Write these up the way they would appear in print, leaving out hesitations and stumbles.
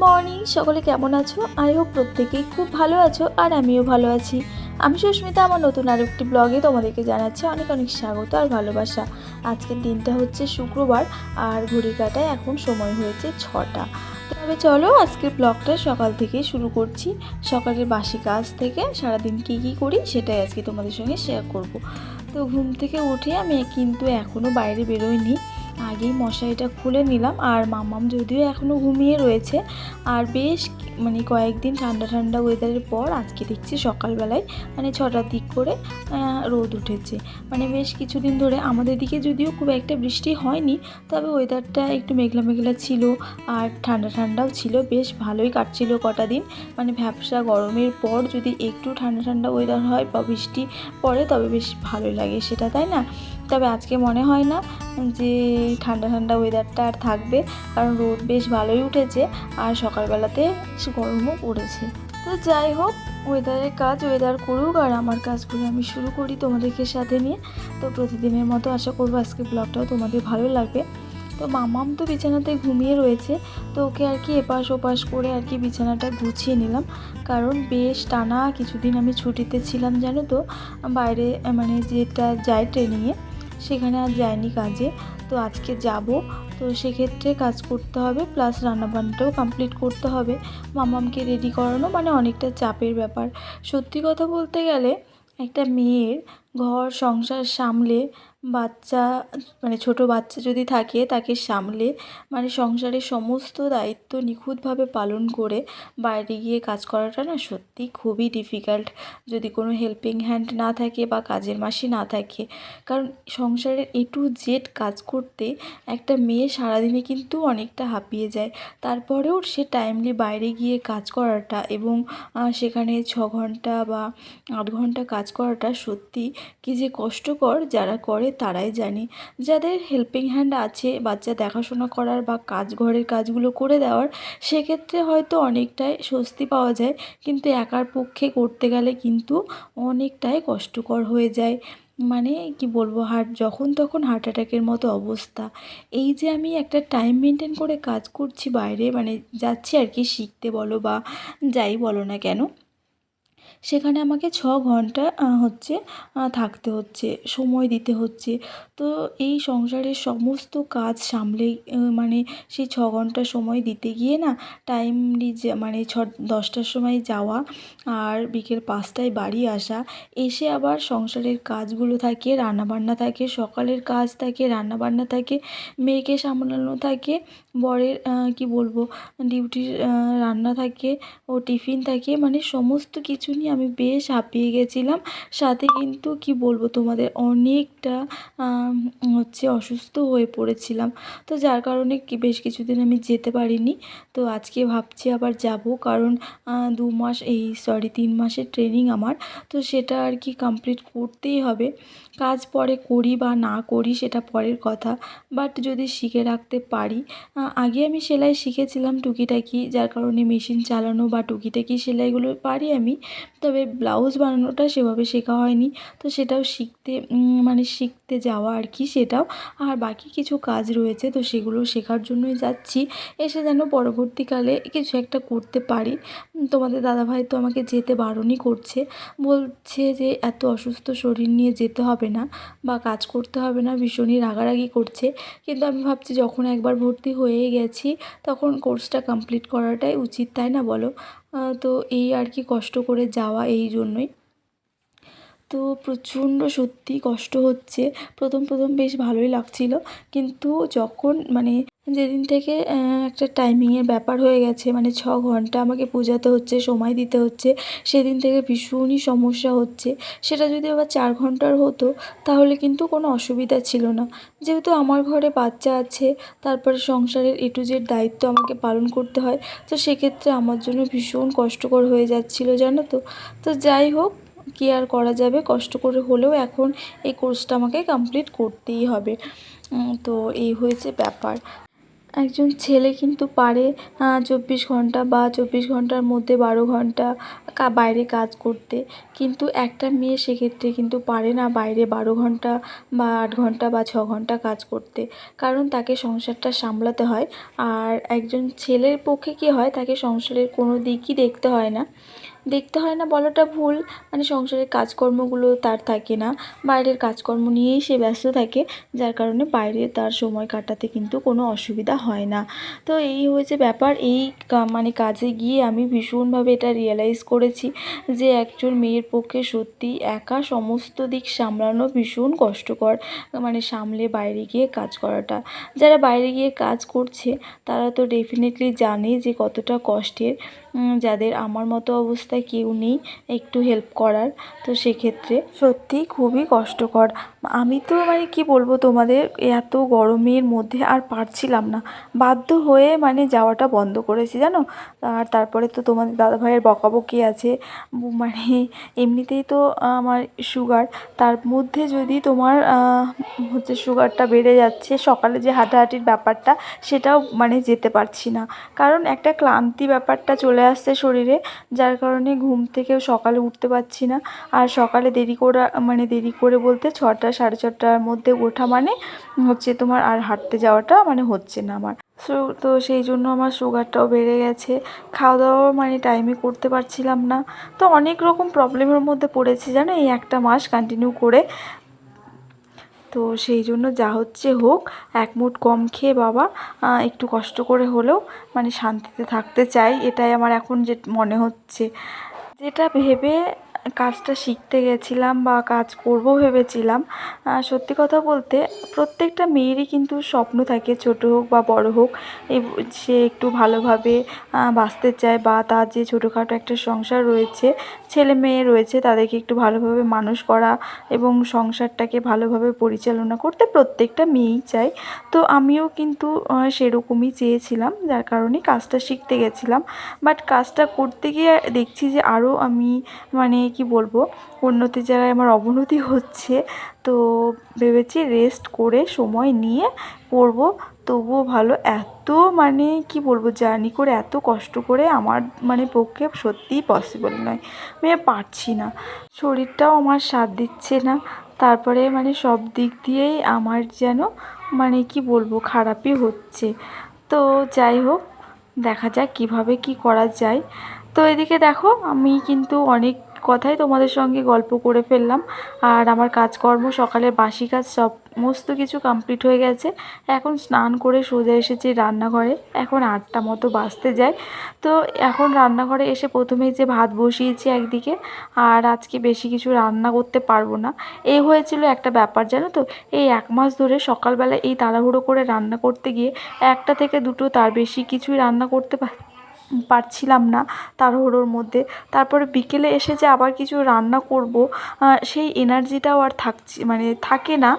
Morning, সকলে কেমন আছো? আই হোপ প্রত্যেকেই খুব ভালো আছো, আর আমিও ভালো আছি। আমি সুস্মিতা, আমার নতুন আরেকটি ব্লগে তোমাদেরকে জানাচ্ছি অনেক অনেক স্বাগত আর ভালোবাসা। আজকের দিনটা হচ্ছে শুক্রবার, আর ঘড়ি কাটায় এখন সময় হয়েছে 6টা। তবে চলো আজকের ব্লগটা সকাল থেকেই শুরু করছি। সকালের বাসি কাজ থেকে সারাদিন কী কী করি সেটাই আজকে তোমাদের সঙ্গে শেয়ার করব। তো ঘুম থেকে উঠে আমি কিন্তু এখনও বাইরে বেরোইনি, আগেই মশারিটা খুলে নিলাম। আর মাম্মাম যদিও এখনও ঘুমিয়ে রয়েছে, আর বেশ কয়েকদিন ঠান্ডা ঠান্ডা ওয়েদারের পর আজকে দেখছি সকালবেলায় 6টার দিক করে রোদ উঠেছে। বেশ কিছুদিন ধরে আমাদের দিকে যদিও খুব একটা বৃষ্টি হয়নি, তবে ওয়েদারটা একটু মেঘলা মেঘলা ছিল আর ঠান্ডা ঠান্ডাও ছিল, বেশ ভালোই কাটছিল কটা দিন। ভ্যাপসা গরমের পর যদি একটু ঠান্ডা ঠান্ডা ওয়েদার হয় বা বৃষ্টি পড়ে তবে বেশ ভালোই লাগে সেটা, তাই না? তবে আজকে মনে হয় না যে ঠান্ডা ঠান্ডা ওয়েদারটা আর থাকবে, কারণ রোদ বেশ ভালোই উঠেছে আর সকালবেলাতে গরমও পড়েছে। তো যাই হোক, ওয়েদারের কাজ ওয়েদার করুক, আর আমার কাজগুলো আমি শুরু করি তোমাদেরকে সাথে নিয়ে। তো প্রতিদিনের মতো আশা করবো আজকে ব্লগটাও তোমাদের ভালো লাগবে। তো মামাম তো বিছানাতে ঘুমিয়ে রয়েছে, তো ওকে আর কি এপাশ ওপাশ করে আর কি বিছানাটা গুছিয়ে নিলাম। কারণ বেশ টানা কিছুদিন আমি ছুটিতে ছিলাম, জানো তো, বাইরে যেটা যায় ট্রেনিংয়ে, সেখানে আর যায়নি কাজে। তো আজকে যাব, তো সেক্ষেত্রে কাজ করতে হবে, প্লাস রান্নাবান্নাটাও কমপ্লিট করতে হবে। মামামকে রেডি করানো অনেকটা চাপের ব্যাপার। সত্যি কথা বলতে গেলে একটা মেয়ের ঘর সংসার সামলে, বাচ্চা ছোট বাচ্চা যদি থাকে তাকে সামলে, সংসারের সমস্ত দায়িত্ব নিখুঁতভাবে পালন করে বাইরে গিয়ে কাজ করাটা না সত্যি খুবই ডিফিকাল্ট, যদি কোনো হেল্পিং হ্যান্ড না থাকে বা কাজের মাসি না থাকে। কারণ সংসারের A to Z কাজ করতে একটা মেয়ে সারাদিনে কিন্তু অনেকটা হাঁপিয়ে যায়। তারপরেও সে টাইমলি বাইরে গিয়ে কাজ করাটা এবং সেখানে 6 ঘন্টা বা 8 ঘন্টা কাজ করাটা সত্যি কী যে কষ্টকর, যারা করে তারাই জানে। যাদের হেল্পিং হ্যান্ড আছে বাচ্চা দেখাশোনা করার বা ঘরের কাজগুলো করে দেওয়ার, সেক্ষেত্রে হয়তো অনেকটাই স্বস্তি পাওয়া যায়, কিন্তু একার পক্ষে করতে গেলে কিন্তু অনেকটাই কষ্টকর হয়ে যায়। কি বলবো, যখন তখন হার্ট অ্যাটাকের মতো অবস্থা। এই যে আমি একটা টাইম মেনটেন করে কাজ করছি বাইরে, যাচ্ছি আর কি শিখতে বলো বা যাই বলো না কেন, সেখানে আমাকে 6 ঘন্টা থাকতে হচ্ছে, সময় দিতে হচ্ছে। তো এই সংসারের সমস্ত কাজ সামলেই সেই 6 ঘন্টা সময় দিতে গিয়ে না টাইমলি যে 10টার সময় যাওয়া আর বিকেল 5টায় বাড়ি আসা, এসে আবার সংসারের কাজগুলো থাকে, রান্নাবান্না থাকে, সকালের কাজ থাকে, রান্নাবান্না থাকে, মেয়েকে সামলানো থাকে, বরের কি বলবো ডিউটির রান্না থাকে, ও টিফিন থাকে, সমস্ত কিছু নিয়ে আমি বেশ হাঁপিয়ে গেছিলাম। সাথে কিন্তু কি বলবো তোমাদের, অনেকটা অসুস্থ হয়ে পড়েছিলাম। তো যার কারণে বেশ কিছুদিন আমি যেতে পারিনি। তো আজকে ভাবছি আবার যাব, কারণ 3 মাসের ট্রেনিং আমার, তো সেটা আর কি কমপ্লিট করতেই হবে। কাজ পরে করি বা না করি সেটা পরের কথা, বাট যদি শিখে রাখতে পারি। আগে আমি সেলাই শিখেছিলাম টুকিটাকি, যার কারণে মেশিন চালানো বা টুকিটাকি সেলাইগুলো পারি আমি, তবে ব্লাউজ বানানোটা সেভাবে শেখা হয়নি। তো সেটাও শিখতে যাওয়া আর কি, সেটাও। আর বাকি কিছু কাজ রয়েছে, তো সেগুলো শেখার জন্যই যাচ্ছি, এসে যেন পরবর্তীকালে কিছু একটা করতে পারি। তোমাদের দাদাভাই তো আমাকে যেতে বারণই করছে, বলছে যে এত অসুস্থ শরীর নিয়ে যেতে হবে না বা কাজ করতে হবে না, ভীষণই রাগারাগি করছে। কিন্তু আমি ভাবছি যখন একবার ভর্তি হয়ে গেছি তখন কোর্সটা কমপ্লিট করাটাই উচিত, তাই না বলো? তো এই আর কি, কষ্ট করে যাওয়া এই জন্যই। তো প্রচণ্ড সত্যি কষ্ট হচ্ছে। প্রথম বেশ ভালোই লাগছিল, কিন্তু যখন যেদিন থেকে একটা টাইমিংয়ের ব্যাপার হয়ে গেছে, 6 ঘন্টা আমাকে বোঝাতে হচ্ছে, সময় দিতে হচ্ছে, সেদিন থেকে ভীষণই সমস্যা হচ্ছে। সেটা যদি আবার 4 ঘন্টার হতো তাহলে কিন্তু কোনো অসুবিধা ছিল না। যেহেতু আমার ঘরে বাচ্চা আছে, তারপরে সংসারের A to Z দায়িত্ব আমাকে পালন করতে হয়, তো সেক্ষেত্রে আমার জন্য ভীষণ কষ্টকর হয়ে যাচ্ছিল, জানো তো। তো যাই হোক, কী আর করা যাবে, কষ্ট করে হলেও এখন এই কোর্সটা আমাকে কমপ্লিট করতেই হবে। তো এই হয়েছে ব্যাপার। একজন ছেলে কিন্তু পারে ২৪ ঘন্টা বা ২৪ ঘন্টার মধ্যে ১২ ঘন্টা বাইরে কাজ করতে। কিন্তু একটা মেয়ে সেক্ষেত্রে কিন্তু পারে না বাইরে ১২ ঘন্টা বা ৮ ঘন্টা বা ৬ ঘন্টা কাজ করতে। কারণ তাকে সংসারটা সামলাতে হয়। আর একজন ছেলের পক্ষে কী হয়, তাকে সংসারের কোনো দিকই দেখতে হয় না। দেখতে হয় না বলাটা ভুল, মানে সংসারের কাজকর্মগুলো তার থাকে না, বাইরের কাজকর্ম নিয়েই সে ব্যস্ত থাকে, যার কারণে বাইরে তার সময় কাটাতে কিন্তু কোনো অসুবিধা হয় না। তো এই হয়েছে ব্যাপার। এই মানে কাজে গিয়ে আমি ভীষণভাবে এটা রিয়েলাইজ করেছি যে একজন মেয়ের পক্ষে সত্যিই একা সমস্ত দিক সামলানো ভীষণ কষ্টকর। মানে সামলে বাইরে গিয়ে কাজ করাটা, যারা বাইরে গিয়ে কাজ করছে তারা তো ডেফিনেটলি জানে যে কতটা কষ্টের। যাদের আমার মতো অবস্থায় কেউ নেই একটু হেল্প করার, তো সেক্ষেত্রে সত্যিই খুবই কষ্টকর। আমি তো মানে কি বলবো তোমাদের, এত গরমের মধ্যে আর পারছিলাম না, বাধ্য হয়ে মানে যাওয়াটা বন্ধ করেছি জানো। আর তারপরে তো তোমাদের দাদাভাইয়ের বকাবকি আছে। মানে এমনিতেই তো আমার সুগার, তার মধ্যে যদি তোমার হচ্ছে সুগারটা বেড়ে যাচ্ছে, সকালে যে হাঁটাহাঁটির ব্যাপারটা সেটাও মানে যেতে পারছি না, কারণ একটা ক্লান্তি ব্যাপারটা চলে আসছে শরীরে, যার কারণে ঘুম থেকেও সকালে উঠতে পারছি না। আর সকালে দেরি করে বলতে 6টা 6:30টার মধ্যে ওঠা মানে হচ্ছে তোমার আর হাঁটতে যাওয়াটা মানে হচ্ছে না আমার। তো সেই জন্য আমার সুগারটাও বেড়ে গেছে, খাওয়া দাওয়াও মানে টাইমে করতে পারছিলাম না। তো অনেক রকম প্রবলেমের মধ্যে পড়েছি জানো এই একটা মাস কন্টিনিউ করে। তো সেই জন্য যা হচ্ছে হোক, এক মুঠ কম খেয়ে বাবা একটু কষ্ট করে হলেও মানে শান্তিতে থাকতে চাই, এটাই আমার এখন যে মনে হচ্ছে। যেটা ভেবে কাজটা শিখতে গেছিলাম বা কাজ করব ভেবেছিলাম, সত্যি কথা বলতে প্রত্যেকটা মেয়েরই কিন্তু স্বপ্ন থাকে, ছোট হোক বা বড় হোক, সে একটু ভালোভাবে বাঁচতে চায়, বা তার যে ছোটোখাটো একটা সংসার রয়েছে, ছেলে মেয়ে রয়েছে, তাদেরকে একটু ভালোভাবে মানুষ করা এবং সংসারটাকে ভালোভাবে পরিচালনা করতে প্রত্যেকটা মেয়েই চায়। তো আমিও কিন্তু সেরকমই চেয়েছিলাম, যার কারণে কাজটা শিখতে গেছিলাম। বাট কাজটা করতে গিয়ে দেখছি যে আরও আমি মানে কি বলবো, উন্নতির জায়গায় আমার অবনতি হচ্ছে। তো ভেবেছি রেস্ট করে সময় নিয়ে করব, তবুও ভালো। এত মানে কি বলবো, জার্নি করে এত কষ্ট করে আমার মানে পক্ষে সত্যিই পসিবল নয়, আমি আর পারছি না, শরীরটাও আমার সাথ দিচ্ছে না। তারপরে মানে সব দিক দিয়েই আমার যেন মানে কি বলবো খারাপই হচ্ছে। তো যাই হোক, দেখা যাক কিভাবে কি করা যায়। তো এদিকে দেখো আমি কিন্তু অনেক কথাই তোমাদের সঙ্গে গল্প করে ফেললাম, আর আমার কাজকর্ম সকালের বাসি কাজ সমস্ত কিছু কমপ্লিট হয়ে গেছে। এখন স্নান করে সোজা এসেছি রান্নাঘরে, এখন 8টা মতো বাজতে যায়। তো এখন রান্নাঘরে এসে প্রথমেই যে ভাত বসিয়েছি একদিকে, আর আজকে বেশি কিছু রান্না করতে পারবো না, এই হয়েছিল একটা ব্যাপার জানো তো। এই 1 মাস ধরে সকালবেলা এই তাড়াহুড়ো করে রান্না করতে গিয়ে একটা থেকে দুটো, তার বেশি কিছুই রান্না করতে পারছিলাম না তাড়াহুড়োর মধ্যে। তারপরে বিকেলে এসে যে আবার কিছু রান্না করব, সেই এনার্জিটাও আর মানে থাকে না।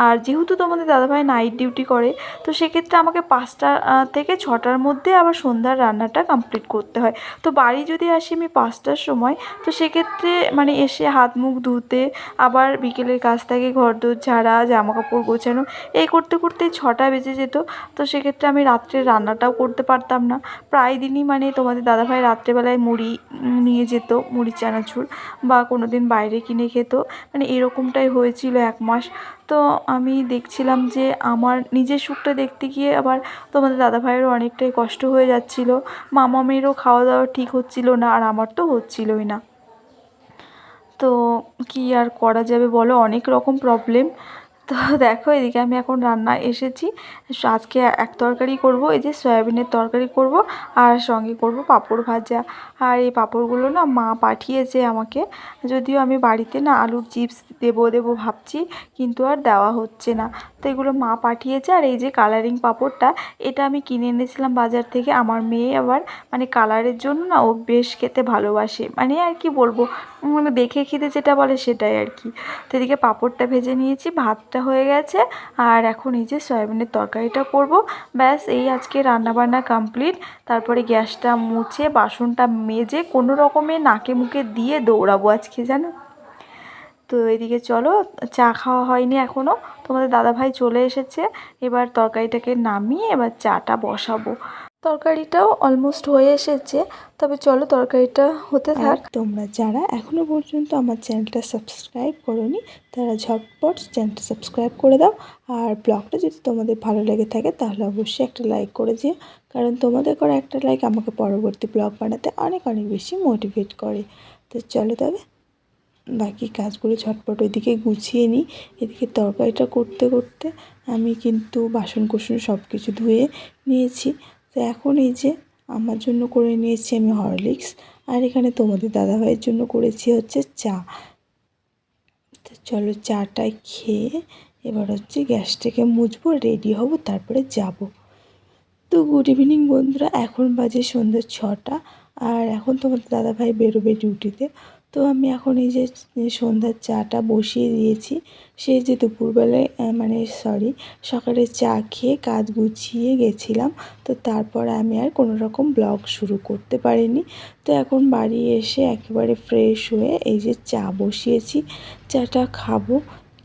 আর যেহেতু তোমাদের দাদাভাই নাইট ডিউটি করে, তো সেক্ষেত্রে আমাকে 5টা থেকে 6টার মধ্যে আবার সন্ধ্যার রান্নাটা কমপ্লিট করতে হয়। তো বাড়ি যদি আসি আমি 5টার সময়, তো সেক্ষেত্রে মানে এসে হাত মুখ ধুতে, আবার বিকেলের কাজ থেকে ঘরদোর ঝাড়া, জামাকাপড় গোছানো, এই করতে করতেই 6টা বেজে যেত। তো সেক্ষেত্রে আমি রাত্রের রান্নাটাও করতে পারতাম না। প্রায় দিনই মানে তোমাদের দাদাভাই রাত্রেবেলায় মুড়ি নিয়ে যেত, মুড়ি চানাচুর, বা কোনো দিন বাইরে কিনে খেত, মানে এরকমটাই হয়েছিল 1 মাস। তো আমি দেখছিলাম যে আমার নিজের সুখটা দেখতে গিয়ে আবার তোমাদের দাদাভাইয়েরও অনেকটাই কষ্ট হয়ে যাচ্ছিল, মামামেরও খাওয়া দাওয়া ঠিক হচ্ছিল না, আর আমার তো হচ্ছিলই না। তো কি আর করা যাবে বলো, অনেক রকম প্রবলেম। তো দেখো এদিকে আমি এখন রান্না এসেছি, আজকে এক তরকারি করব, এই যে সয়াবিনের তরকারি করব, আর সঙ্গে করব পাঁপড় ভাজা। আর এই পাঁপড়গুলো না মা পাঠিয়েছে আমাকে, যদিও আমি বাড়িতে না আলুর চিপস দেবো ভাবছি, কিন্তু আর দেওয়া হচ্ছে না। তো এগুলো মা পাঠিয়েছে। আর এই যে কালারিং পাঁপড়টা, এটা আমি কিনে এনেছিলাম বাজার থেকে। আমার মেয়ে আবার মানে কালারের জন্য না ও বেশ খেতে ভালোবাসে, মানে আর কি বলবো, মানে দেখে খেতে যেটা বলে সেটাই আর কি। তো এদিকে পাঁপড়টা ভেজে নিয়েছি, ভাতটা হয়ে গেছে, আর এখন এই যে সয়াবিনের তরকারিটা করব। ব্যাস এই আজকে রান্নাবান্না কমপ্লিট। তারপরে গ্যাসটা মুছে বাসনটা মেজে কোনো রকমে নাকে মুখে দিয়ে দৌড়াবো আজকে জানো। তো তো এদিকে চলো, চা খাওয়া হয়নি এখনও, তোমাদের দাদাভাই চলে এসেছে। এবার তরকারিটাকে নামিয়ে এবার চাটা বসাবো। তরকারিটাও অলমোস্ট হয়ে এসেছে, তবে চলো তরকারিটা হতে থাক। তোমরা যারা এখনও পর্যন্ত আমার চ্যানেলটা সাবস্ক্রাইব করোনি তারা ঝটপট চ্যানেলটা সাবস্ক্রাইব করে দাও। আর ব্লগটা যদি তোমাদের ভালো লেগে থাকে তাহলে অবশ্যই একটা লাইক করে দিও, কারণ তোমাদের করা একটা লাইক আমাকে পরবর্তী ব্লগ বানাতে অনেক অনেক বেশি মোটিভেট করে। তো চলো তবে বাকি কাজগুলো ঝটপট ওইদিকে গুছিয়ে নিই। এদিকে তরকারিটা করতে করতে আমি কিন্তু বাসন কোসন সব কিছু ধুয়ে নিয়েছি। তো এখন এই যে আমার জন্য করে নিয়েছি আমি হরলিক্স, আর এখানে তোমাদের দাদাভাইয়ের জন্য করেছি হচ্ছে চা। তো চলো চাটা খেয়ে এবার হচ্ছে গ্যাসটাকে মুছবো, রেডি হব, তারপরে যাব। তো গুড ইভিনিং বন্ধুরা, এখন বাজে সন্ধ্যা 6টা, আর এখন তোমাদের দাদাভাই বেরোবে ডিউটিতে। তো আমি এখন এই যে সন্ধ্যার চাটা বসিয়ে দিয়েছি। সেই যে দুপুরবেলায় সকালে চা খেয়ে কাজ গুছিয়ে গেছিলাম, তো তারপর আমি আর কোনো রকম ব্লগ শুরু করতে পারিনি। তো এখন বাড়ি এসে একেবারে ফ্রেশ হয়ে এই যে চা বসিয়েছি, চাটা খাবো।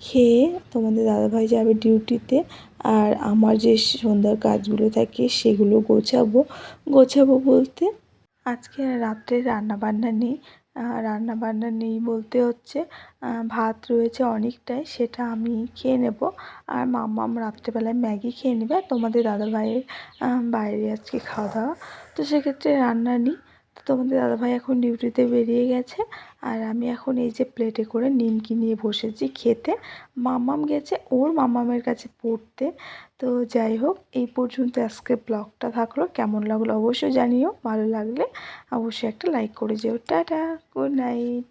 খেয়ে তোমাদের দাদাভাই যাবে ডিউটিতে, আর আমার যে সন্ধ্যার কাজগুলো থাকে সেগুলো গোছাবো বলতে আজকে রাত্রে রান্নাবান্না নেই। রান্নাবান্না নেই বলতে হচ্ছে ভাত রয়েছে অনেকটাই, সেটা আমি খেয়ে নেব। আর মাম্মাম রাত্রেবেলায় ম্যাগি খেয়ে নেবে, আর তোমাদের দাদাভাইয়ের বাইরে আজকে খাওয়া দাওয়া, তো সেক্ষেত্রে রান্না নেই। তো তোমাদের দাদাভাই এখন ডিউটিতে বেরিয়ে গেছে, আর আমি এখন এই যে প্লেটে করে নিমকি নিয়ে বসেছি খেতে। মাম্মাম গেছে ওর মাম্মামের কাছে পড়তে। তো যাই হোক, এই পর্যন্ত আজকে ব্লগটা থাকলো। কেমন লাগলো অবশ্যই জানিও, ভালো লাগলে অবশ্যই একটা লাইক করে যেও। Tata, good night.